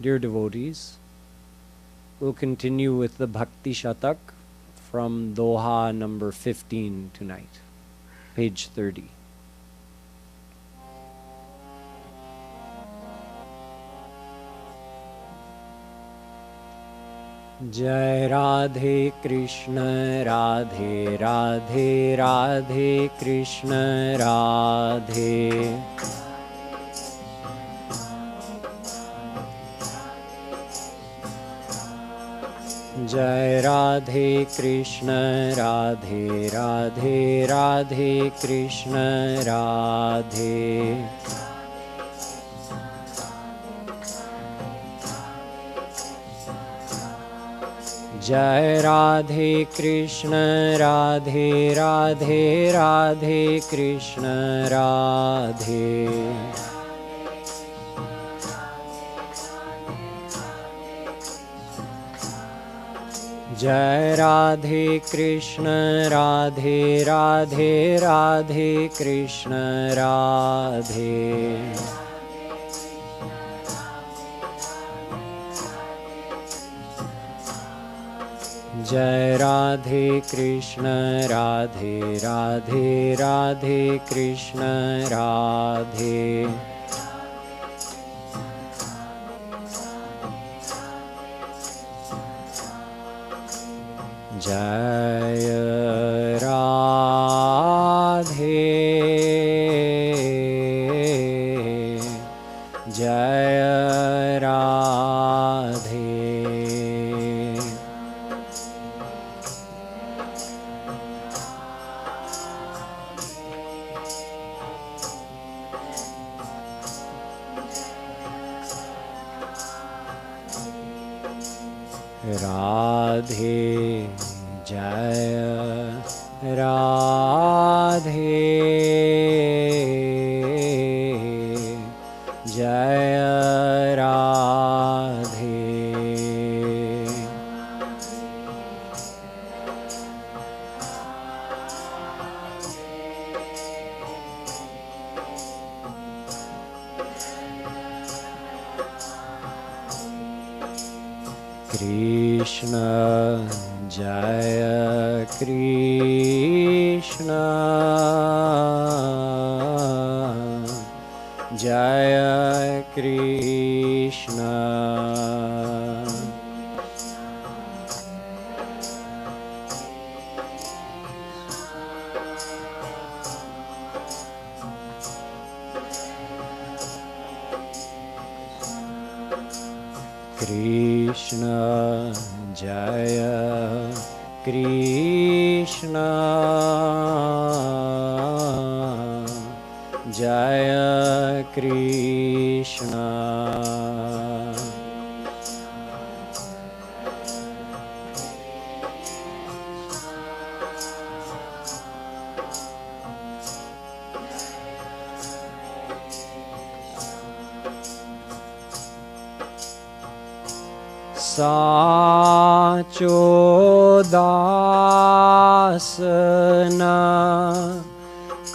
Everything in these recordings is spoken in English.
dear devotees, we'll continue with the Bhakti Shatak from doha number 15 tonight, page 30. जय राधे कृष्ण राधे राधे राधे कृष्ण राधे जय राधे कृष्ण राधे राधे राधे कृष्ण राधे जय राधे कृष्ण राधे राधे राधे कृष्ण राधे जय राधे कृष्ण राधे राधे राधे कृष्ण राधे जय राधे कृष्ण राधे राधे राधे कृष्ण राधे जय राधे जय राधे राधे जय राधे जय राधे कृष्ण जय कृष्ण जय कृष्ण कृष्ण जय कृष्ण जय कृष्ण साचो दास न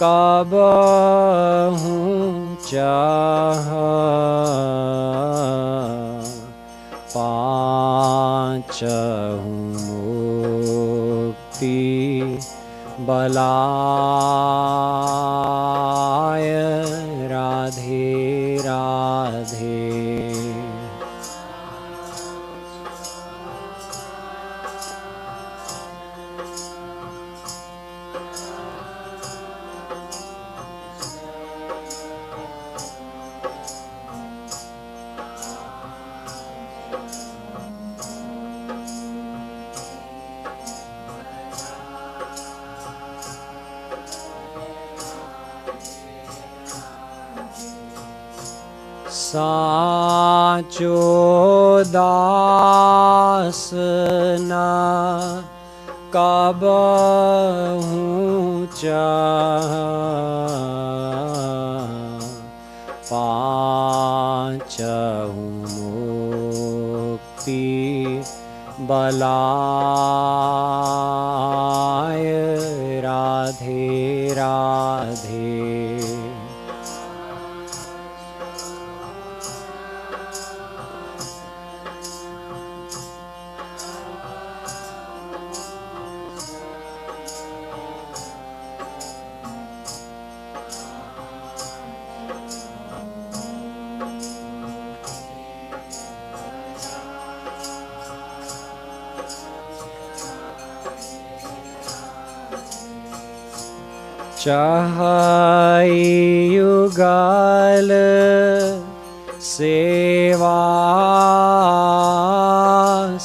कबहु चाह पाचहु मुक्ति बलाय राधे राधे साचो दास न कबहु चाह पाचहु मुक्ति बलाय राधे राधे चाहै युगल सेवा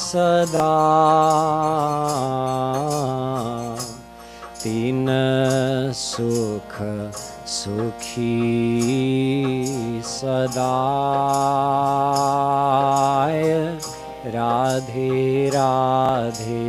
सदा तीन सुख सुखी सदा राधे राधे।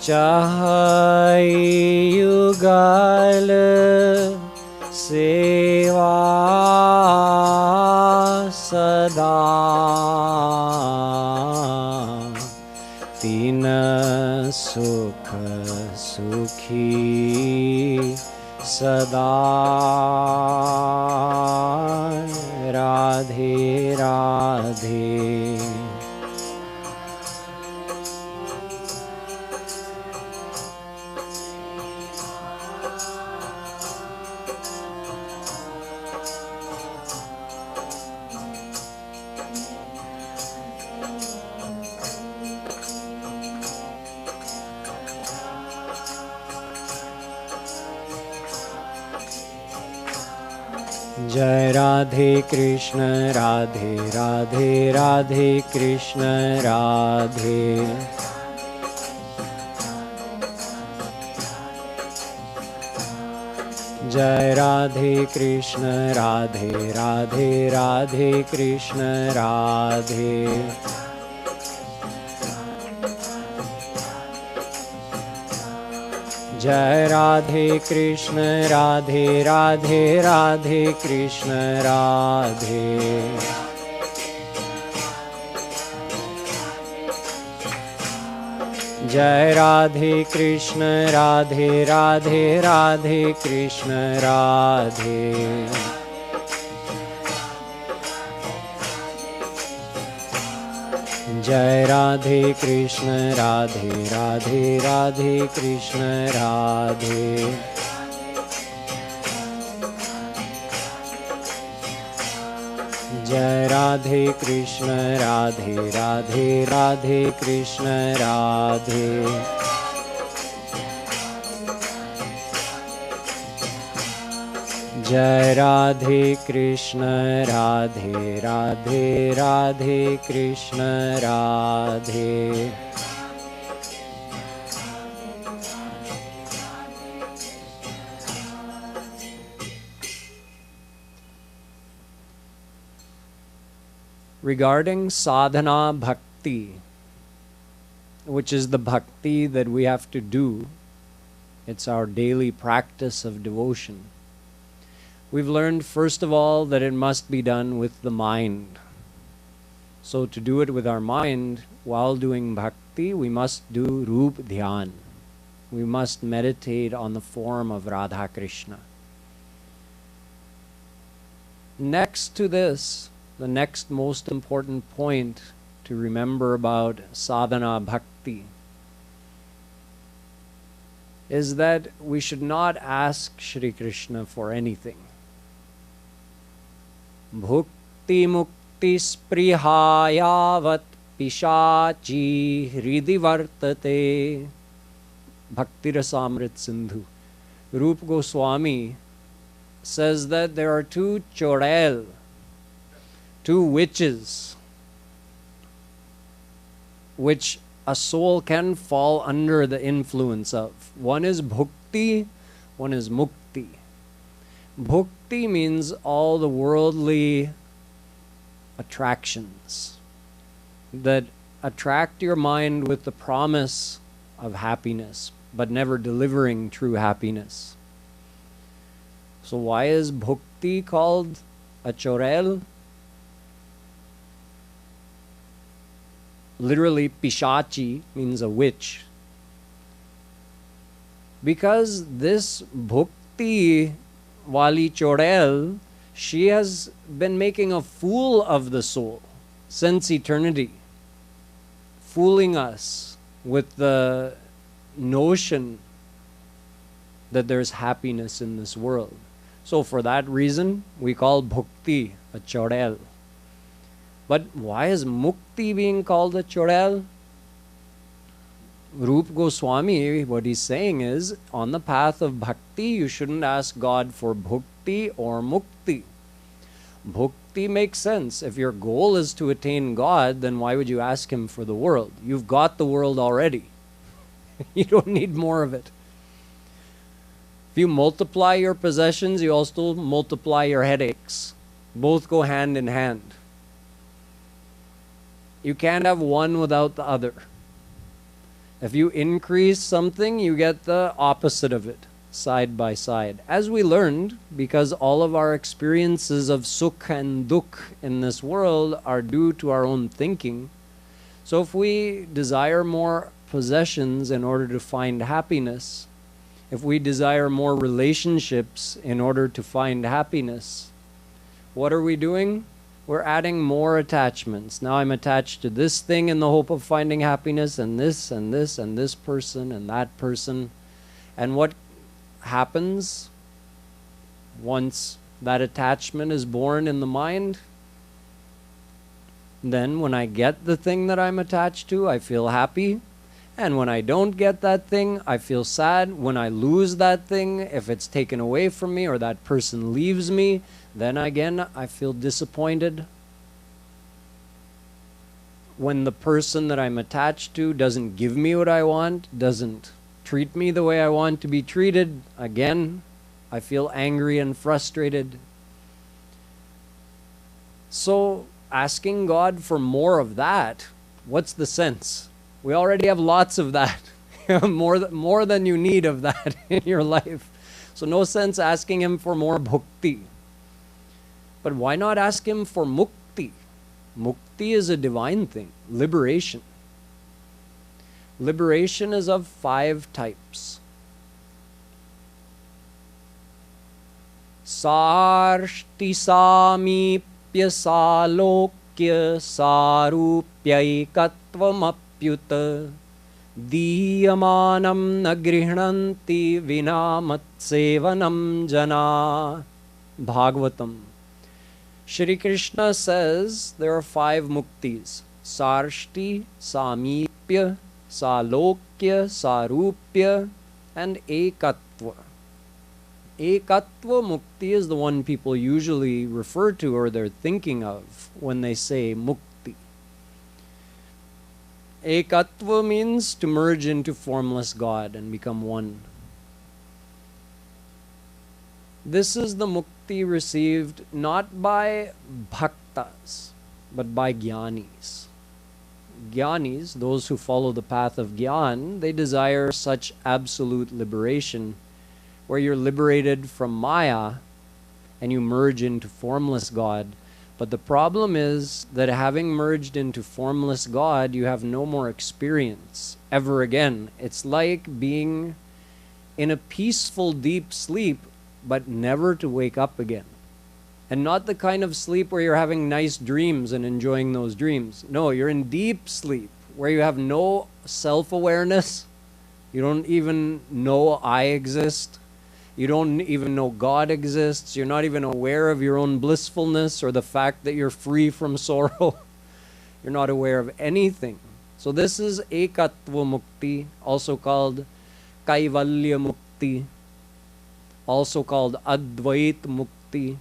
चाहै युगल सेवा सदा तीन सुख सुखी सदा राधे राधे। जय राधे कृष्ण राधे राधे राधे कृष्ण राधे। जय राधे कृष्ण राधे राधे राधे कृष्ण राधे। जय राधे कृष्ण राधे राधे राधे कृष्ण राधे। जय राधे कृष्ण राधे राधे राधे कृष्ण राधे। जय राधे कृष्ण राधे राधे राधे कृष्ण राधे। जय राधे कृष्ण राधे राधे राधे कृष्ण राधे। जय Radhe Krishna Radhe Radhe Radhe Krishna Radhe. Regarding sadhana bhakti, which is the bhakti that we have to do, it's our daily practice of devotion. We've learned, first of all, that it must be done with the mind. So to do it with our mind, while doing bhakti, we must do Roop Dhyan. We must meditate on the form of Radha Krishna. Next to this, the next most important point to remember about sadhana bhakti is that we should not ask Shri Krishna for anything. Bhukti mukti sprihayavat pishachi hridi vartate. Bhakti Rasamrit Sindhu. Rup Goswami says that there are two chorel, two witches, which a soul can fall under the influence of. One is bhukti, one is mukti. Bhukti means all the worldly attractions that attract your mind with the promise of happiness, but never delivering true happiness. So why is bhukti called a chorel? Literally, pishachi means a witch. Because this bhukti wali chorel, she has been making a fool of the soul since eternity, fooling us with the notion that there's happiness in this world. So for that reason, we call bhakti a chodel. But why is mukti being called a chodel? Rupa Goswami, what he's saying is, on the path of bhakti, you shouldn't ask God for bhukti or mukti. Bhukti makes sense. If your goal is to attain God, then why would you ask Him for the world? You've got the world already. You don't need more of it. If you multiply your possessions, you also multiply your headaches. Both go hand in hand. You can't have one without the other. If you increase something, you get the opposite of it, side by side. As we learned, because all of our experiences of sukh and dukh in this world are due to our own thinking. So if we desire more possessions in order to find happiness, if we desire more relationships in order to find happiness, what are we doing? We're adding more attachments. Now I'm attached to this thing in the hope of finding happiness, and this and this and this person and that person. And what happens once that attachment is born in the mind? Then when I get the thing that I'm attached to, I feel happy. And when I don't get that thing, I feel sad. When I lose that thing, if it's taken away from me or that person leaves me, then again, I feel disappointed. When the person that I'm attached to doesn't give me what I want, doesn't treat me the way I want to be treated, again, I feel angry and frustrated. So, asking God for more of that, what's the sense? We already have lots of that. more than you need of that in your life. So no sense asking Him for more bhakti. But why not ask Him for mukti? Mukti is a divine thing, liberation. Liberation is of 5 types. Sarshti samipya salokya sarupyaikatvam Diyamanam na grihnanti vina matsevanam jana. Bhagavatam. Shri Krishna says there are 5 muktis. Sarshti, Samipya, Salokya, Sarupya, and Ekatva. Ekatva mukti is the one people usually refer to or they're thinking of when they say mukti. Ekatva means to merge into formless God and become one. This is the mukti received not by bhaktas, but by jnanis. Jnanis, those who follow the path of jnana, they desire such absolute liberation where you're liberated from Maya and you merge into formless God. But the problem is that having merged into formless God, you have no more experience ever again. It's like being in a peaceful deep sleep, but never to wake up again. And not the kind of sleep where you're having nice dreams and enjoying those dreams. No, you're in deep sleep where you have no self-awareness. You don't even know I exist. You don't even know God exists. You're not even aware of your own blissfulness or the fact that you're free from sorrow. You're not aware of anything. So this is Ekatva Mukti, also called Kaivalya Mukti, also called Advait Mukti.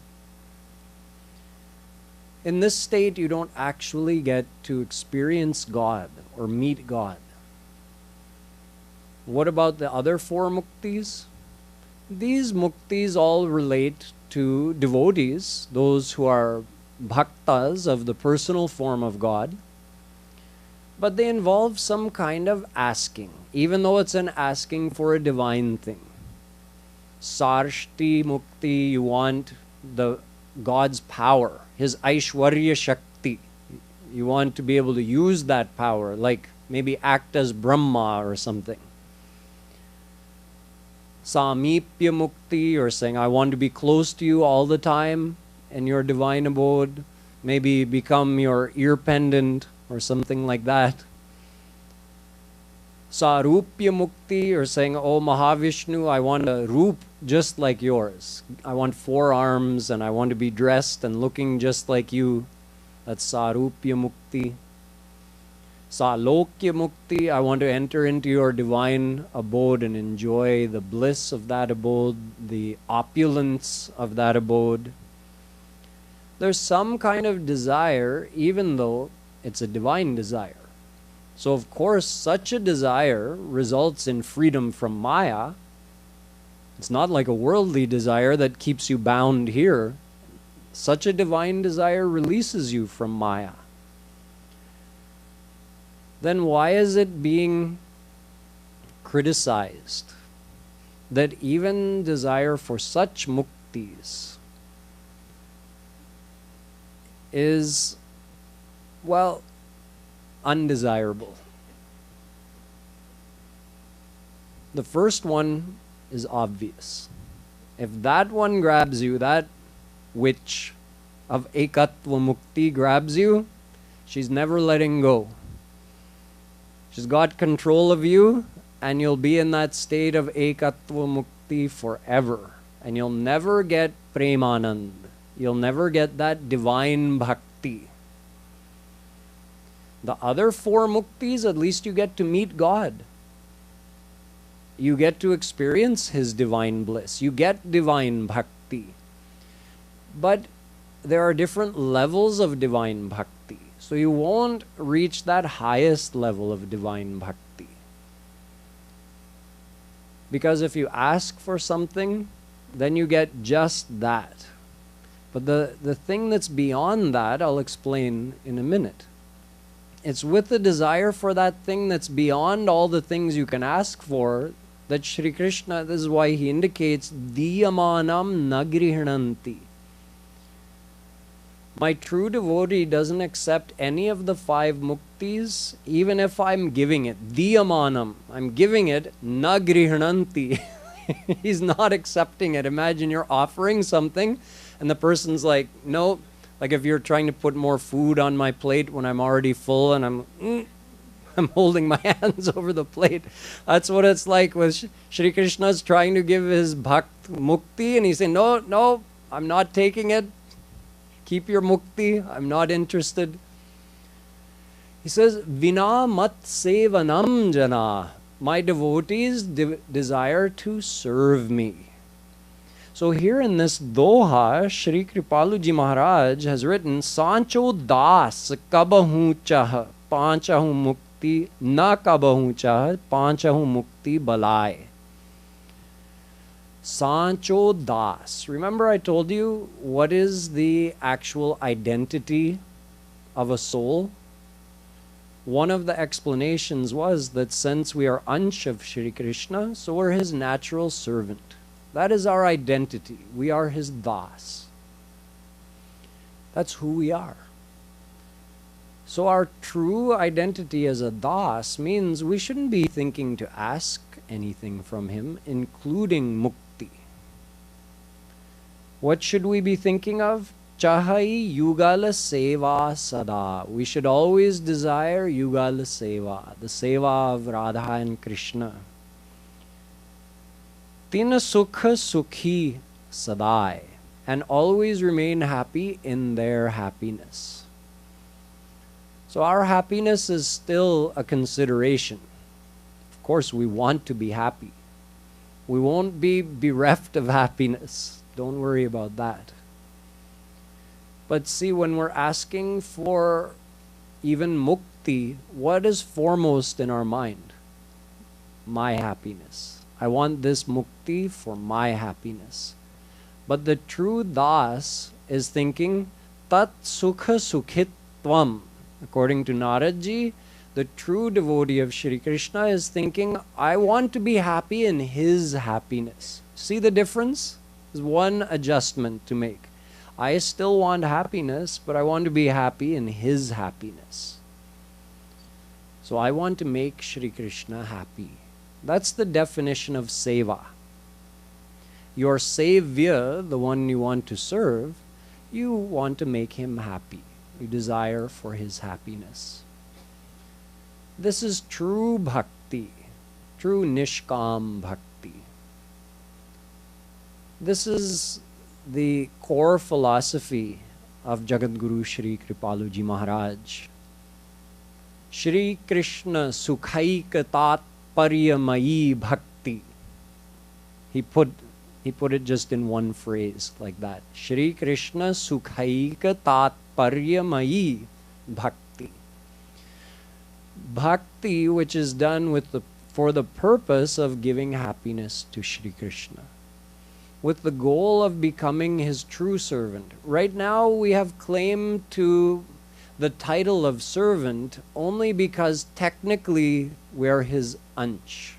In this state, you don't actually get to experience God or meet God. What about the other 4 muktis? These muktis all relate to devotees, those who are bhaktas of the personal form of God, but they involve some kind of asking, even though it's an asking for a divine thing. Sarshti mukti, you want the God's power, His Aishwarya Shakti. You want to be able to use that power, like maybe act as Brahma or something. Samipya mukti, or saying, I want to be close to you all the time. in your divine abode, maybe become your ear pendant or something like that. Sarupya mukti, or saying, oh Mahavishnu, I want a roop just like yours. I want 4 arms and I want to be dressed and looking just like you. That's Sarupya mukti. Salokya mukti, I want to enter into your divine abode and enjoy the bliss of that abode, the opulence of that abode. There's some kind of desire, even though it's a divine desire. So of course, such a desire results in freedom from Maya. It's not like a worldly desire that keeps you bound here. Such a divine desire releases you from Maya. Then why is it being criticized that even desire for such muktis is, well, undesirable? The first one is obvious. If that one grabs you, that witch of ekatva mukti grabs you, she's never letting go. She's got control of you, and you'll be in that state of ekatva mukti forever. And you'll never get premanand. You'll never get that divine bhakti. The other 4 muktis, at least you get to meet God. You get to experience His divine bliss. You get divine bhakti. But there are different levels of divine bhakti. So you won't reach that highest level of divine bhakti. Because if you ask for something, then you get just that. But the thing that's beyond that, I'll explain in a minute. It's with the desire for that thing that's beyond all the things you can ask for that Shri Krishna, this is why he indicates, Diyamanam nagrihananti. My true devotee doesn't accept any of the 5 muktis, even if I'm giving it. Diyamanam, I'm giving it, nagrihananti. He's not accepting it. Imagine you're offering something and the person's like, no. Like if you're trying to put more food on my plate when I'm already full and I'm holding my hands over the plate. That's what it's like with Shri Krishna's trying to give his bhakt mukti, and he's saying, no, no, I'm not taking it. Keep your mukti. I'm not interested. He says, Vina mat sevanam jana. My devotees desire to serve me. So here in this doha, Shri Kripalu ji Maharaj has written, Sancho das kabahu chah panchahu mukti na kabahu chah panchahu mukti balai. Sancho das. Remember I told you what is the actual identity of a soul? One of the explanations was that since we are Ansh of Shri Krishna, so we're His natural servant. That is our identity. We are His das. That's who we are. So our true identity as a das means we shouldn't be thinking to ask anything from Him, including mukti. What should we be thinking of? Chahai yugala seva sada. We should always desire yugala seva, the seva of Radha and Krishna. Tina sukha sukhi sadai, and always remain happy in their happiness. So our happiness is still a consideration. Of course, we want to be happy. We won't be bereft of happiness. Don't worry about that. But see, when we're asking for even mukti, what is foremost in our mind? My happiness. I want this mukti for my happiness. But the true das is thinking, tat sukha sukhitvam. According to Naradji, the true devotee of Shri Krishna is thinking, I want to be happy in His happiness. See the difference? There's one adjustment to make. I still want happiness, but I want to be happy in His happiness. So I want to make Shri Krishna happy. That's the definition of seva. Your savior, the one you want to serve, You want to make him happy. You desire for his happiness. This is true bhakti, true nishkam bhakti. This is the core philosophy of Jagadguru Shree Kripalu Ji Maharaj. Shri Krishna Sukhaika Tatparyamayi Bhakti. He put it just in one phrase like that. Shri Krishna Sukhaika Tatparyamayi Bhakti. Bhakti which is done for the purpose of giving happiness to Shri Krishna, with the goal of becoming his true servant. Right now we have claim to the title of servant only because technically we're his ansh.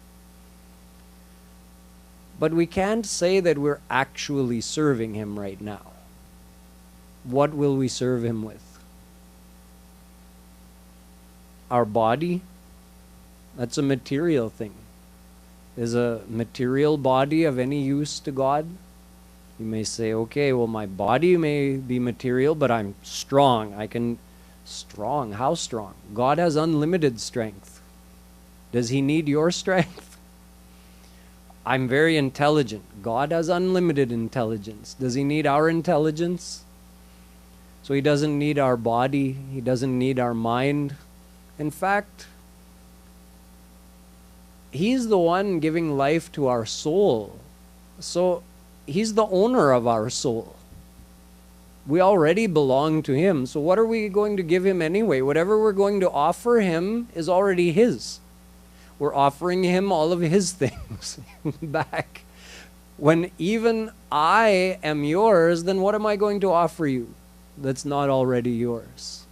But we can't say that we're actually serving him right now. What will we serve him with? Our body? That's a material thing. Is a material body of any use to God? You may say, okay, well, my body may be material, but I'm strong. Strong? How strong? God has unlimited strength. Does he need your strength? I'm very intelligent. God has unlimited intelligence. Does he need our intelligence? So he doesn't need our body. He doesn't need our mind. In fact, he's the one giving life to our soul. So he's the owner of our soul. We already belong to him. So what are we going to give him anyway? Whatever we're going to offer him is already his. We're offering him all of his things back. When even I am yours, then what am I going to offer you that's not already yours?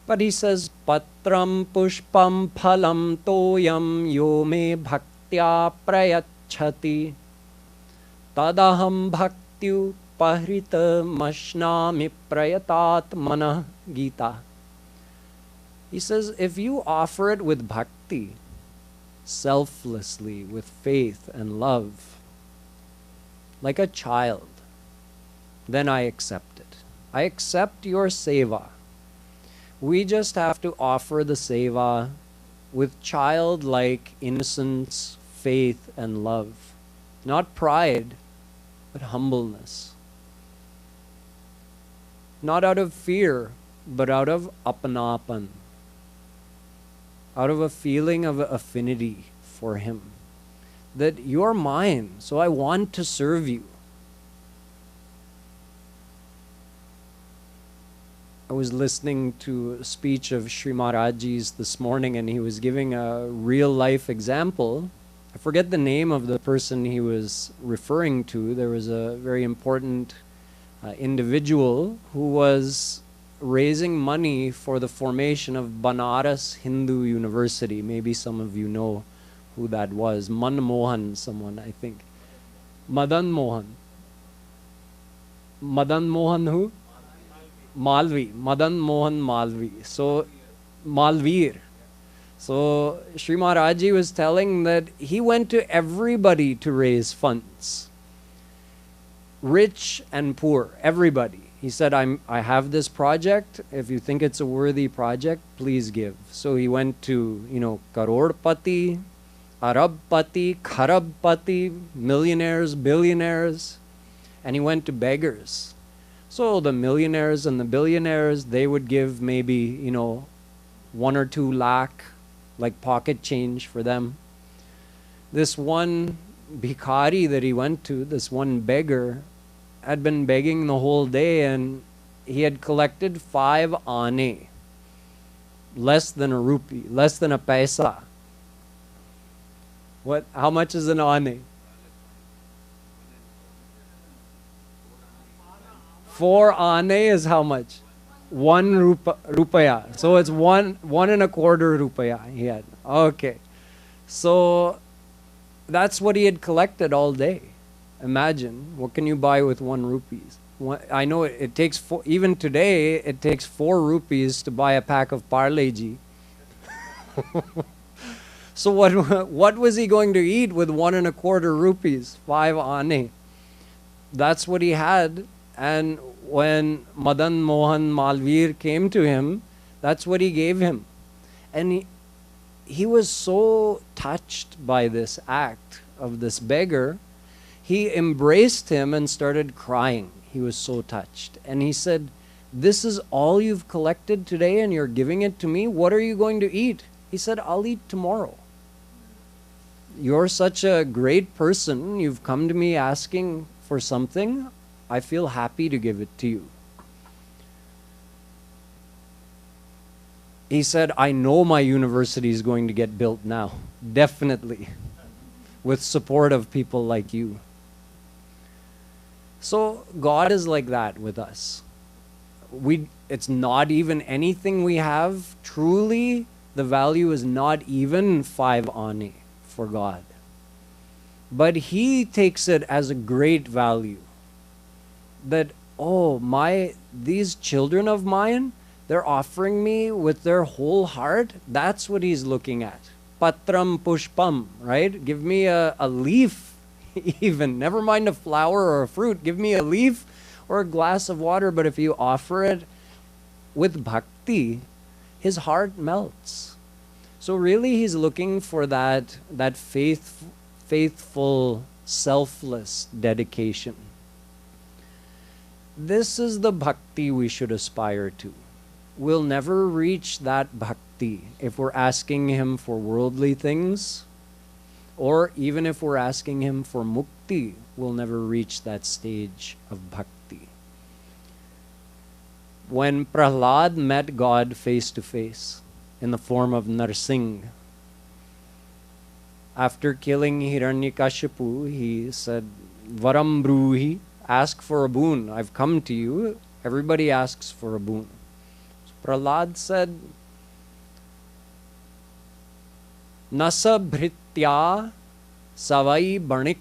But he says, Patram pushpam phalam toyam yo me bhaktya prayachati tadaham bhaktyu pahrita mashnami prayatat mana Gita. He says, if you offer it with bhakti, selflessly, with faith and love, like a child, then I accept it. I accept your seva. We just have to offer the seva with childlike innocence, faith, and love. Not pride, but humbleness. Not out of fear, but out of apanapan. Out of a feeling of affinity for him. That you're mine, so I want to serve you. I was listening to a speech of Sri Maharaj's this morning, and he was giving a real life example. I forget the name of the person he was referring to. There was a very important individual who was raising money for the formation of Banaras Hindu University. Maybe some of you know who that was. Manmohan, someone, I think. Madan Mohan. Madan Mohan who? Malvi. Madan Mohan Malvi. So, Malvir. So, Sri Maharaji was telling that he went to everybody to raise funds. Rich and poor, everybody. He said, I have this project. If you think it's a worthy project, please give. So he went to, Karorpati, Arabpati, Kharabpati, millionaires, billionaires, and he went to beggars. So the millionaires and the billionaires, they would give maybe, 1 or 2 lakh, like pocket change for them. This one bhikhari that he went to, this one beggar, had been begging the whole day, and he had collected 5 ane, less than a rupee, less than a paisa. What? How much is an ane? 4 ane is how much? 1 rupaya. So it's 1.25 rupaya he had. Okay. So that's what he had collected all day. Imagine, what can you buy with 1 rupees? I know it takes, even today, it takes 4 rupees to buy a pack of Parle Ji. So what was he going to eat with 1.25 rupees? 5 ane. That's what he had, And when Madan Mohan Malveer came to him, that's what he gave him. And he was so touched by this act of this beggar, he embraced him and started crying. He was so touched. And he said, "This is all you've collected today and you're giving it to me? What are you going to eat?" He said, "I'll eat tomorrow. You're such a great person. You've come to me asking for something. I feel happy to give it to you." He said, "I know my university is going to get built now. Definitely. With support of people like you." So God is like that with us. It's not even anything we have. Truly, the value is not even 5 ani for God. But He takes it as a great value. That, oh, these children of mine, they're offering me with their whole heart. That's what He's looking at. Patram pushpam, right? Give me a leaf even. Never mind a flower or a fruit. Give me a leaf or a glass of water. But if you offer it with bhakti, His heart melts. So really He's looking for that faithful, selfless dedication. This is the bhakti we should aspire to. We'll never reach that bhakti if we're asking Him for worldly things, or even if we're asking Him for mukti, we'll never reach that stage of bhakti. When Prahlad met God face to face in the form of Narsingh, after killing Hiranyakashipu, he said, "Varam bruhi," ask for a boon. I've come to you. Everybody asks for a boon. Prahlad said, "Nasa bhritya savai banik."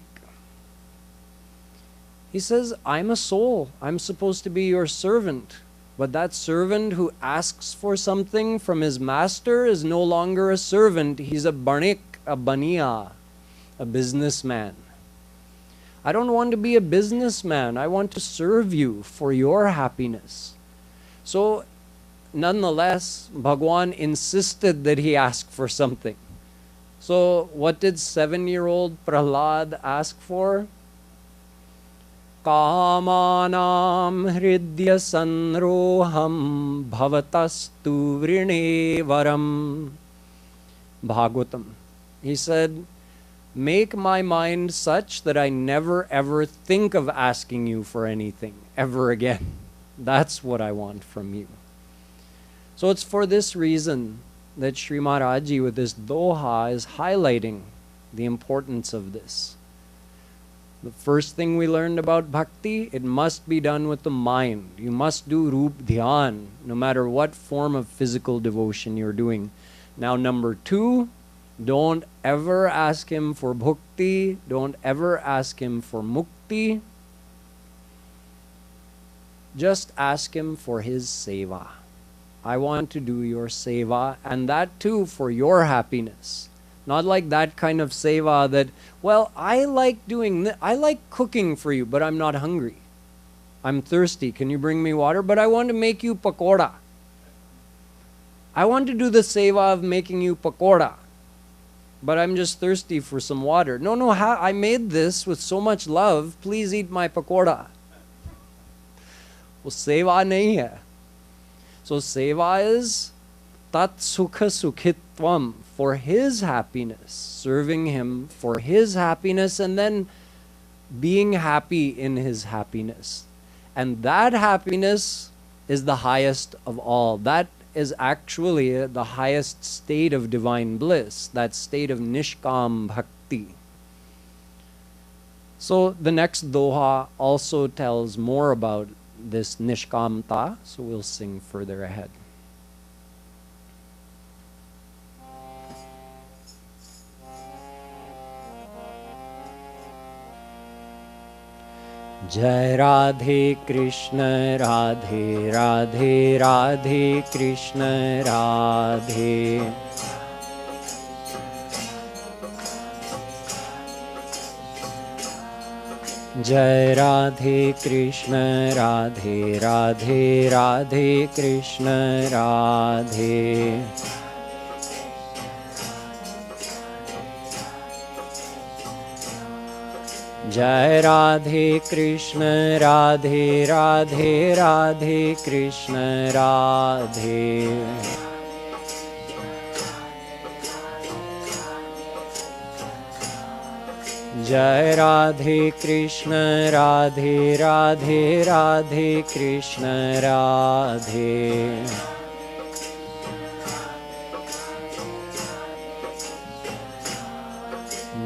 He says, "I'm a soul. I'm supposed to be your servant. But that servant who asks for something from his master is no longer a servant. He's a banik, a baniya, a businessman. I don't want to be a businessman. I want to serve you for your happiness." So, nonetheless, Bhagwan insisted that he ask for something. So, what did 7-year-old Prahlad ask for? Kamanam hridya sanroham bhavatastu vrine varam. Bhagavatam. He said, "Make my mind such that I never ever think of asking you for anything ever again. That's what I want from you." So it's for this reason that Sri Maharaji with this doha is highlighting the importance of this. The first thing we learned about bhakti, it must be done with the mind. You must do roop dhyan, no matter what form of physical devotion you're doing. Now, number 2, don't ever ask Him for bhukti. Don't ever ask Him for mukti. Just ask Him for His seva. I want to do your seva, and that too for your happiness. Not like that kind of seva that, well, I like cooking for you, but I'm not hungry. I'm thirsty. Can you bring me water? But I want to make you pakoda. I want to do the seva of making you pakoda, but I'm just thirsty for some water. No, I made this with so much love. Please eat my pakoda. Well, seva nahi hai. So seva is tat sukha sukhitvam, for His happiness, serving Him for His happiness, and then being happy in His happiness. And that happiness is the highest of all. That is actually the highest state of divine bliss, that state of nishkam bhakti. So the next doha also tells more about this nishkamta, so we'll sing further ahead. Jai Radhe Krishna Radhe Radhe Radhe Krishna Radhe. जय राधे कृष्ण राधे राधे राधे कृष्ण राधे। जय राधे कृष्ण राधे राधे राधे कृष्ण राधे। जय राधे कृष्ण राधे राधे राधे कृष्ण राधे।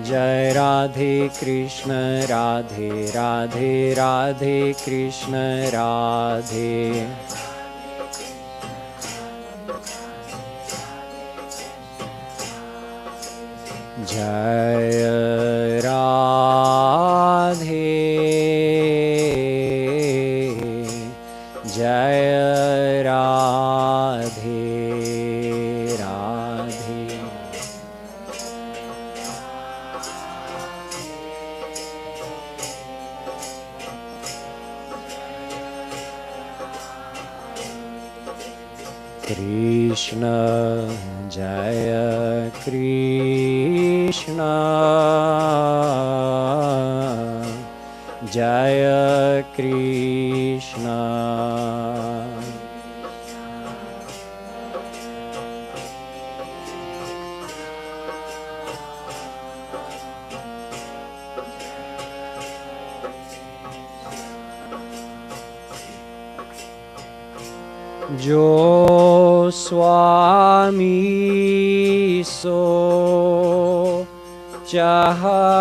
जय राधे कृष्ण राधे राधे राधे कृष्ण राधे। जय राधे जय राधे राधे। कृष्ण जय कृष्ण जय कृष्ण। जो स्वामी सो चाहई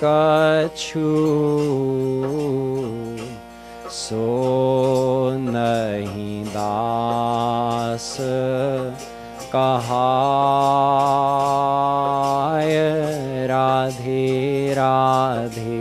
कछु, सो नहीं दास कहाय। राधे राधे।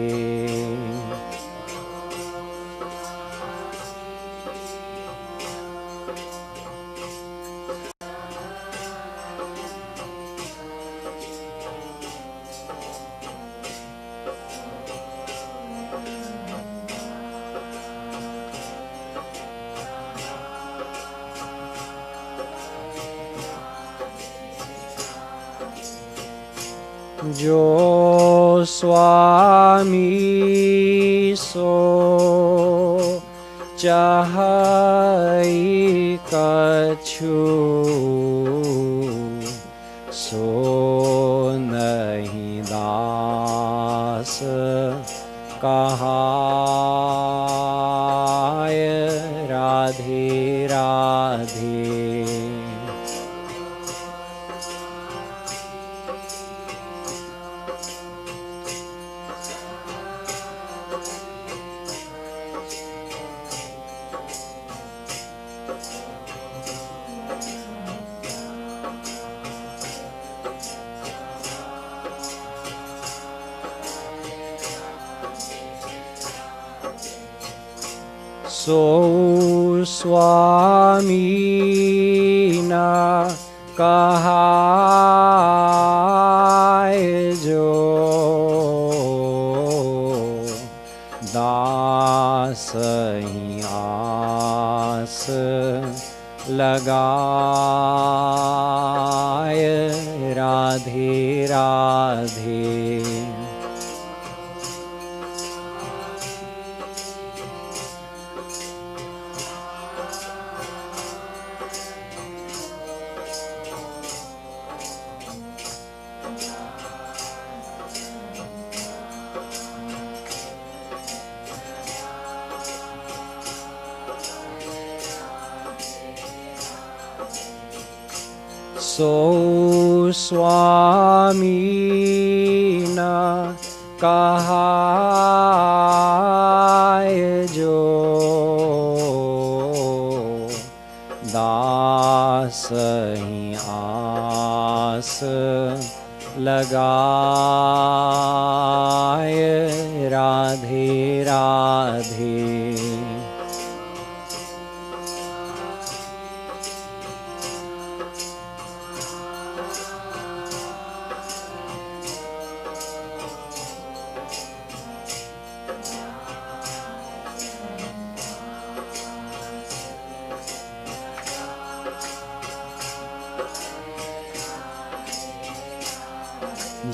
जो स्वामी सो चाहई कछु, सो नहीं दास कहाय। राधे राधे। सो स्वामी न कहाय, जो दास ही आस लगाय। राधे राधे। सो स्वामी न कहाय, जो दास ही आस लगाय। Radhe Radhe.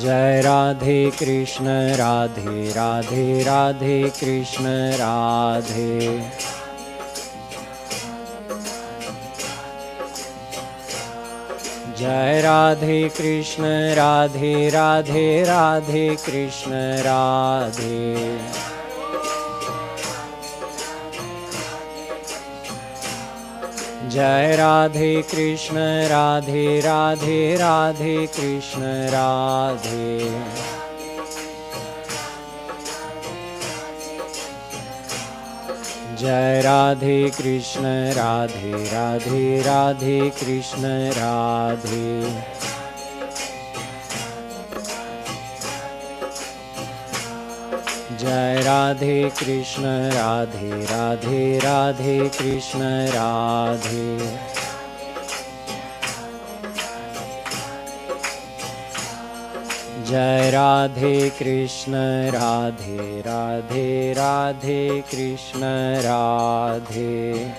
Jai Radhe Krishna Radhe Radhe Radhe Krishna Radhe. Jai Radhe Krishna Radhe Radhe Radhe Krishna Radhe. Jai Radhe Krishna Radhe Radhe Radhe Krishna Radhe. Jai Radhe Krishna Radhe Radhe Radhe Krishna Radhe. Jai Radhe Krishna Radhe Radhe Radhe Krishna Radhe. Jai Radhe Krishna Radhe Radhe Radhe Krishna Radhe.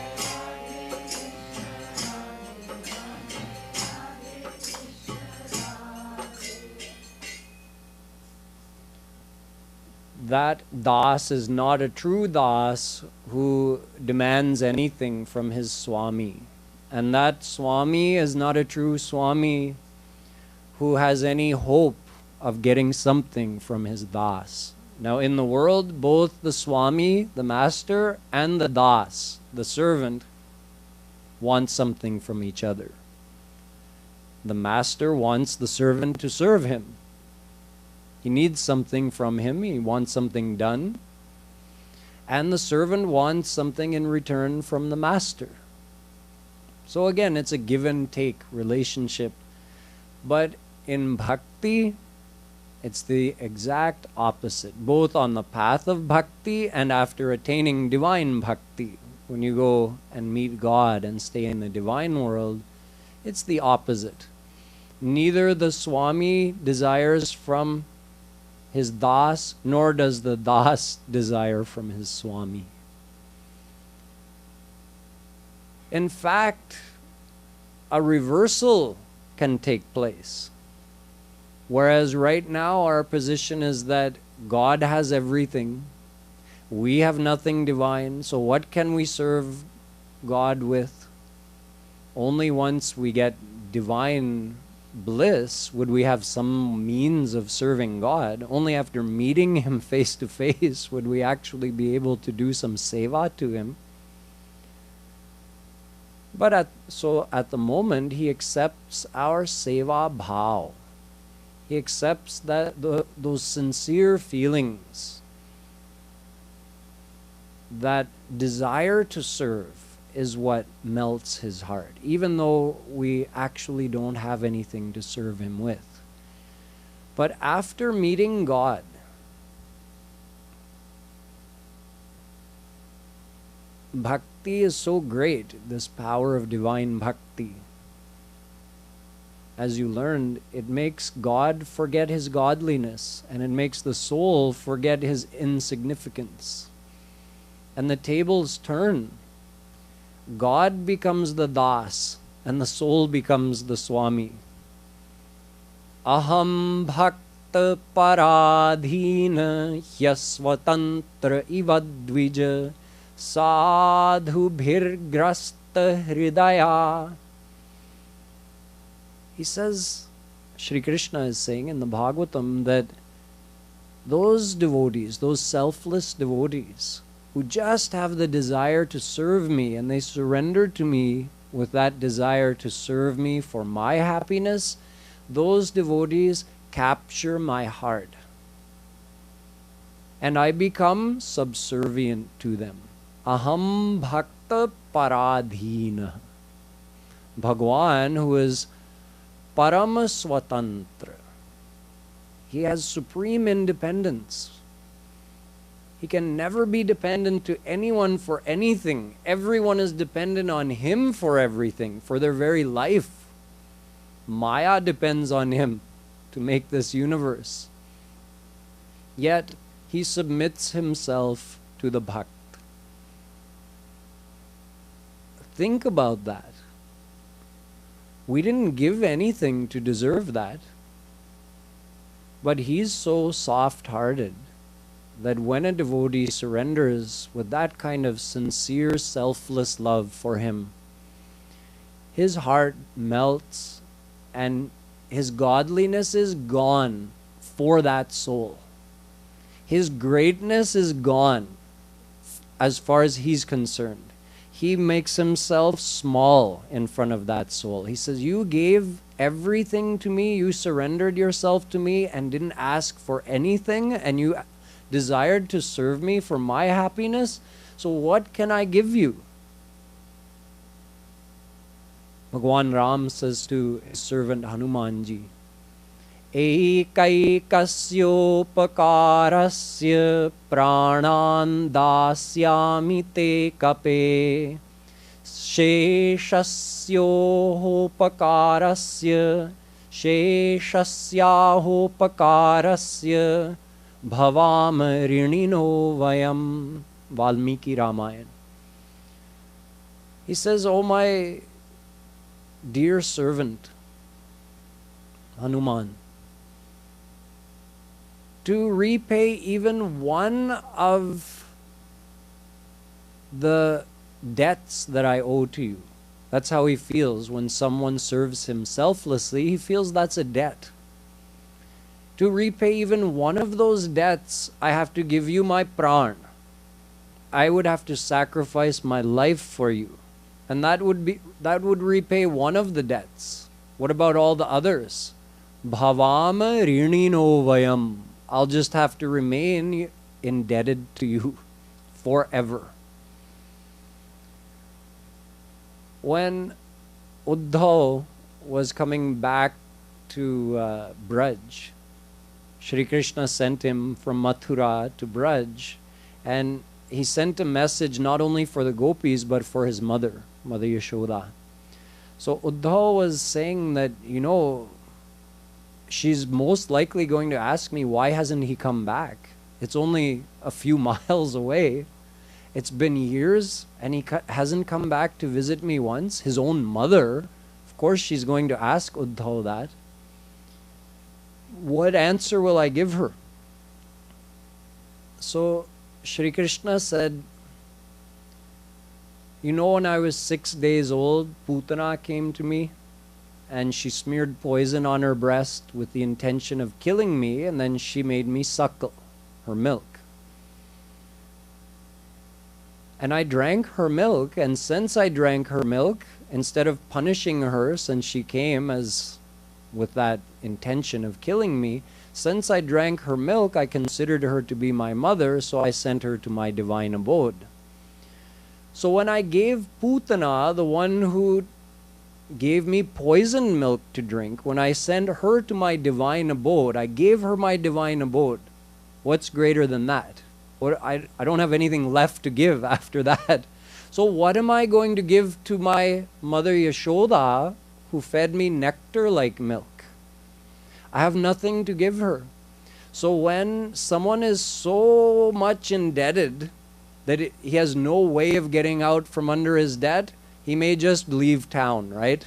That das is not a true das who demands anything from his Swami. And that Swami is not a true Swami who has any hope of getting something from his das. Now in the world, both the Swami, the master, and the das, the servant, want something from each other. The master wants the servant to serve him. He needs something from him, he wants something done. And the servant wants something in return from the master. So again, it's a give and take relationship. But in bhakti, it's the exact opposite. Both on the path of bhakti and after attaining divine bhakti. When you go and meet God and stay in the divine world, it's the opposite. Neither the Swami desires from his das, nor does the das desire from his Swami. In fact, a reversal can take place. Whereas right now our position is that God has everything, we have nothing divine, so what can we serve God with? Only once we get divine bliss would we have some means of serving God. Only after meeting him face to face would we actually be able to do some seva to him. But at the moment he accepts our seva bhav. He accepts that those sincere feelings, that desire to serve is what melts his heart, even though we actually don't have anything to serve him with. But after meeting God, bhakti is so great, this power of divine bhakti. As you learned, it makes God forget his godliness, and it makes the soul forget his insignificance. And the tables turn. God becomes the das, and the soul becomes the Swami. Aham bhakta paradhina hyasvatantra ivadvija sadhu bhirgrasta hridaya. He says, Shri Krishna is saying in the Bhagavatam that those devotees, those selfless devotees, who just have the desire to serve me and they surrender to me with that desire to serve me for my happiness, those devotees capture my heart. And I become subservient to them. Aham bhakta paradhina. Bhagwan, who is parama swatantra, he has supreme independence. He can never be dependent to anyone for anything. Everyone is dependent on him for everything, for their very life. Maya depends on him to make this universe. Yet, he submits himself to the bhakt. Think about that. We didn't give anything to deserve that. But he's so soft-hearted that when a devotee surrenders with that kind of sincere, selfless love for him, his heart melts and his godliness is gone for that soul. His greatness is gone as far as he's concerned. He makes himself small in front of that soul. He says, you gave everything to me, you surrendered yourself to me and didn't ask for anything, and you desired to serve me for my happiness, so what can I give you? Bhagwan Ram says to his servant Hanumanji, Ekaikasyopakarasya pranan dasyami te kape sheshasyopakarasya sheshasyahopakarasya bhavam rinino vayam. Valmiki Ramayana. He says, oh my dear servant Hanuman, to repay even one of the debts that I owe to you. That's how he feels when someone serves him selflessly. He feels that's a debt. To repay even one of those debts, I have to give you my pran. I would have to sacrifice my life for you. And that would repay one of the debts. What about all the others? Bhavam rinino vayam. I'll just have to remain indebted to you forever. When Uddhav was coming back to Braj, Shri Krishna sent him from Mathura to Braj, and he sent a message not only for the gopis but for his mother, Mother Yashoda. So Uddhav was saying that, you know, she's most likely going to ask me, why hasn't he come back? It's only a few miles away. It's been years and he hasn't come back to visit me once. His own mother, of course she's going to ask Uddhav that. What answer will I give her? So Shri Krishna said, you know, when I was 6 days old, Putana came to me and she smeared poison on her breast with the intention of killing me, and then she made me suckle her milk. And I drank her milk, and since I drank her milk, instead of punishing her, since she came as with that intention of killing me, since I drank her milk, I considered her to be my mother, so I sent her to my divine abode. So when I gave Putana, the one who gave me poisoned milk to drink, when I sent her to my divine abode, I gave her my divine abode. What's greater than that? I don't have anything left to give after that. So what am I going to give to my mother Yashoda, who fed me nectar like milk? I have nothing to give her. So when someone is so much indebted that he has no way of getting out from under his debt, he may just leave town, right?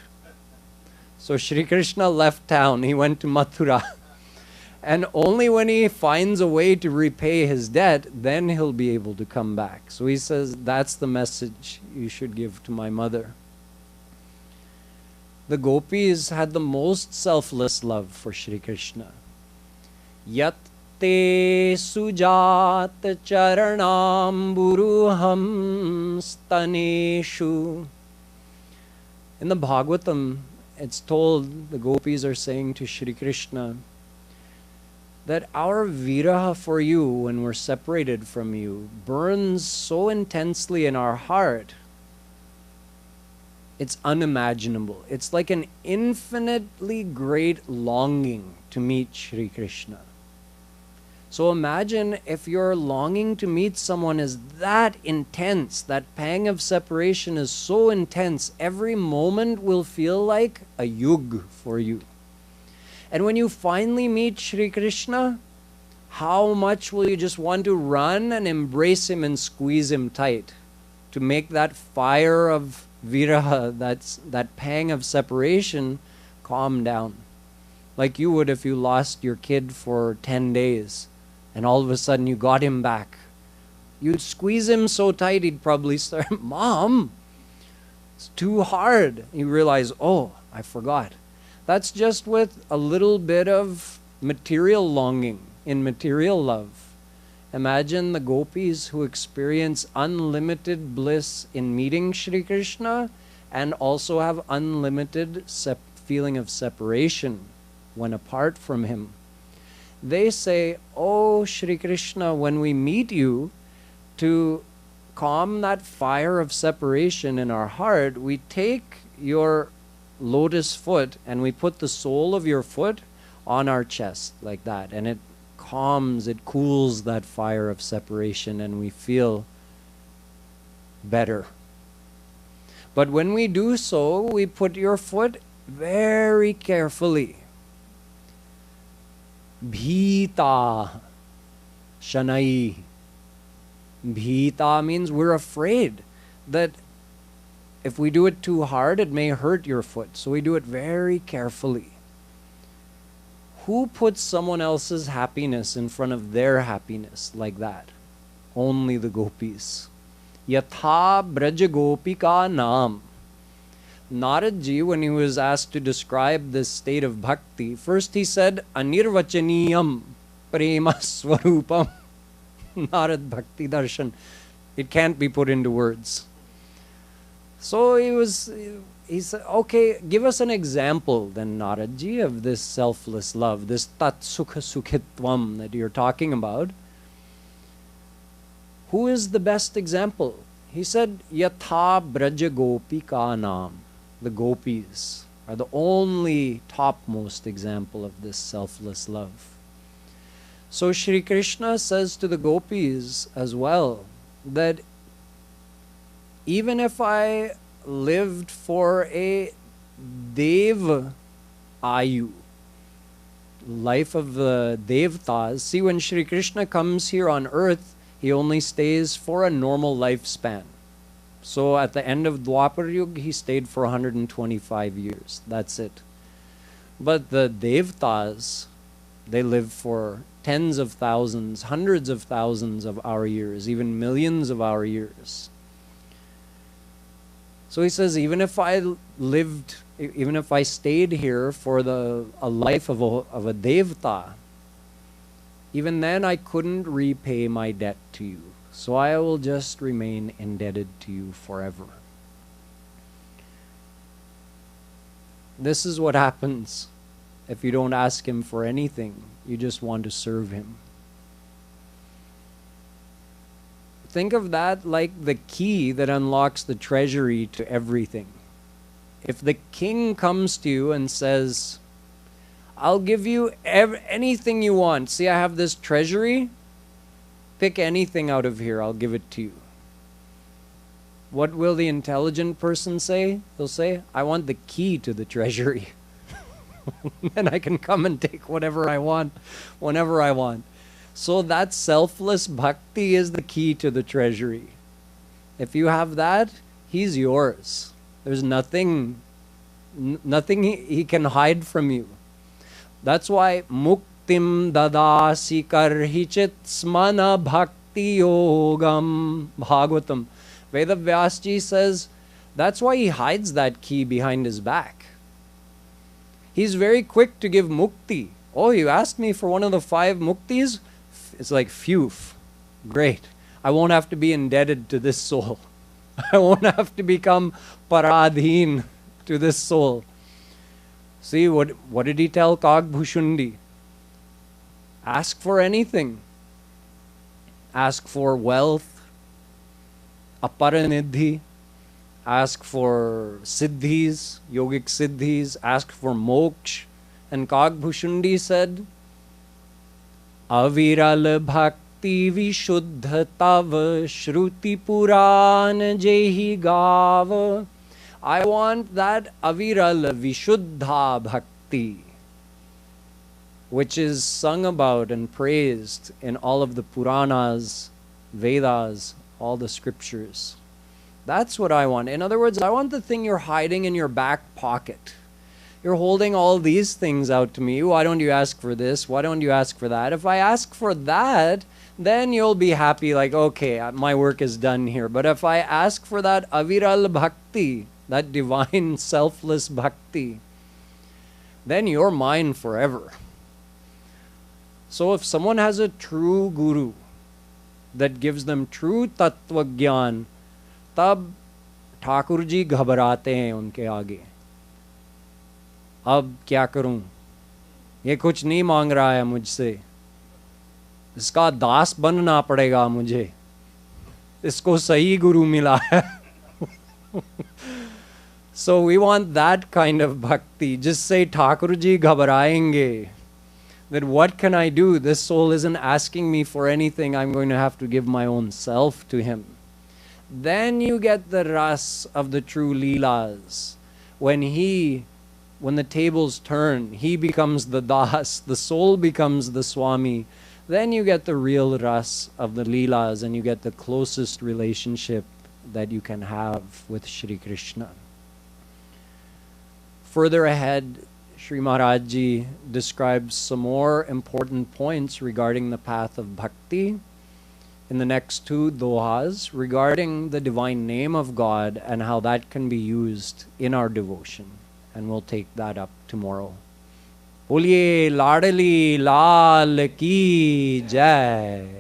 So Shri Krishna left town. He went to Mathura. And only when he finds a way to repay his debt, then he'll be able to come back. So he says, that's the message you should give to my mother. The gopis had the most selfless love for Shri Krishna. Yat te sujat charanam buruham staneshu. In the Bhagavatam, it's told, the gopis are saying to Shri Krishna, that our viraha for you, when we're separated from you, burns so intensely in our heart, it's unimaginable. It's like an infinitely great longing to meet Shri Krishna. So imagine if your longing to meet someone is that intense, that pang of separation is so intense, every moment will feel like a yug for you. And when you finally meet Shri Krishna, how much will you just want to run and embrace him and squeeze him tight to make that fire of viraha, that pang of separation, calm down. like you would if you lost your kid for 10 days and all of a sudden you got him back. You'd squeeze him so tight he'd probably start, Mom, it's too hard. You realize, oh, I forgot. That's just with a little bit of material longing in material love. Imagine the gopis who experience unlimited bliss in meeting Shri Krishna and also have unlimited feeling of separation when apart from him. They say, oh Shri Krishna, when we meet you, to calm that fire of separation in our heart, we take your lotus foot and we put the sole of your foot on our chest like that, and it calms, it cools that fire of separation and we feel better. But when we do so, we put your foot very carefully. Bhita Shanai. Bhita means we're afraid that if we do it too hard, it may hurt your foot. So we do it very carefully. Who puts someone else's happiness in front of their happiness like that? Only the gopis. Yatha Braja Gopika Nam. Naradji, when he was asked to describe this state of bhakti, first he said, Anirvachaniyam Prema Swarupam. Narad Bhakti Darshan. It can't be put into words. So he said, okay, give us an example then, Naradji, of this selfless love, this tat sukha sukhitvam that you're talking about. Who is the best example? He said, Yatha Braja Gopika Nam. The gopis are the only topmost example of this selfless love. So Shri Krishna says to the gopis as well that even if I lived for a Dev Ayu, life of the Devtas, see, when Shri Krishna comes here on earth, he only stays for a normal lifespan. So at the end of Dwapar Yuga, he stayed for 125 years. That's it. But the Devtas, they live for tens of thousands, hundreds of thousands of our years, even millions of our years. So he says, even if I lived, even if I stayed here for a life of a Devta, even then I couldn't repay my debt to you. So I will just remain indebted to you forever. This is what happens if you don't ask him for anything. You just want to serve him. Think of that like the key that unlocks the treasury to everything. If the king comes to you and says, I'll give you anything you want. See, I have this treasury. Pick anything out of here. I'll give it to you. What will the intelligent person say? They'll say, I want the key to the treasury. And I can come and take whatever I want, whenever I want. So that selfless bhakti is the key to the treasury. If you have that, he's yours. There's nothing he can hide from you. That's why muktim dadasi karhichit smana bhakti yogam Bhagavatam. Veda Vyasji says that's why he hides that key behind his back. He's very quick to give mukti. Oh, you asked me for one of the 5 muktis? It's like, phew, great. I won't have to be indebted to this soul. I won't have to become paradhin to this soul. See, what did he tell Kagbhushundi? Ask for anything. Ask for wealth, aparanidhi. Ask for siddhis, yogic siddhis. Ask for moksha. And Kagbhushundi said, Aviral bhakti vishuddha tava shruti puran jehi gava. I want that aviral vishuddha bhakti, which is sung about and praised in all of the Puranas, Vedas, all the scriptures. That's what I want. In other words, I want the thing you're hiding in your back pocket. You're holding all these things out to me. Why don't you ask for this? Why don't you ask for that? If I ask for that, then you'll be happy, like, okay, my work is done here. But if I ask for that aviral bhakti, that divine selfless bhakti, then you're mine forever. So if someone has a true guru that gives them true tattva gyan, tab Thakur ji घबराते हैं उनके आगे. अब क्या करूं? ये कुछ नहीं मांग रहा है मुझसे, इसका दास बनना पड़ेगा मुझे, इसको सही गुरु मिला है. So we want that kind of bhakti. Just say, Thakur ji घबराएंगे. That what can I do? This soul isn't asking me for anything. I'm going to have to give my own self to him. Then you get the ras of the true leelas. When the tables turn, he becomes the das, the soul becomes the Swami. Then you get the real ras of the leelas, and you get the closest relationship that you can have with Shri Krishna. Further ahead, Sri Maharaj Ji describes some more important points regarding the path of bhakti in the next two dohas regarding the divine name of God and how that can be used in our devotion. And we'll take that up tomorrow. Boliye Ladali Lal Ki Jai.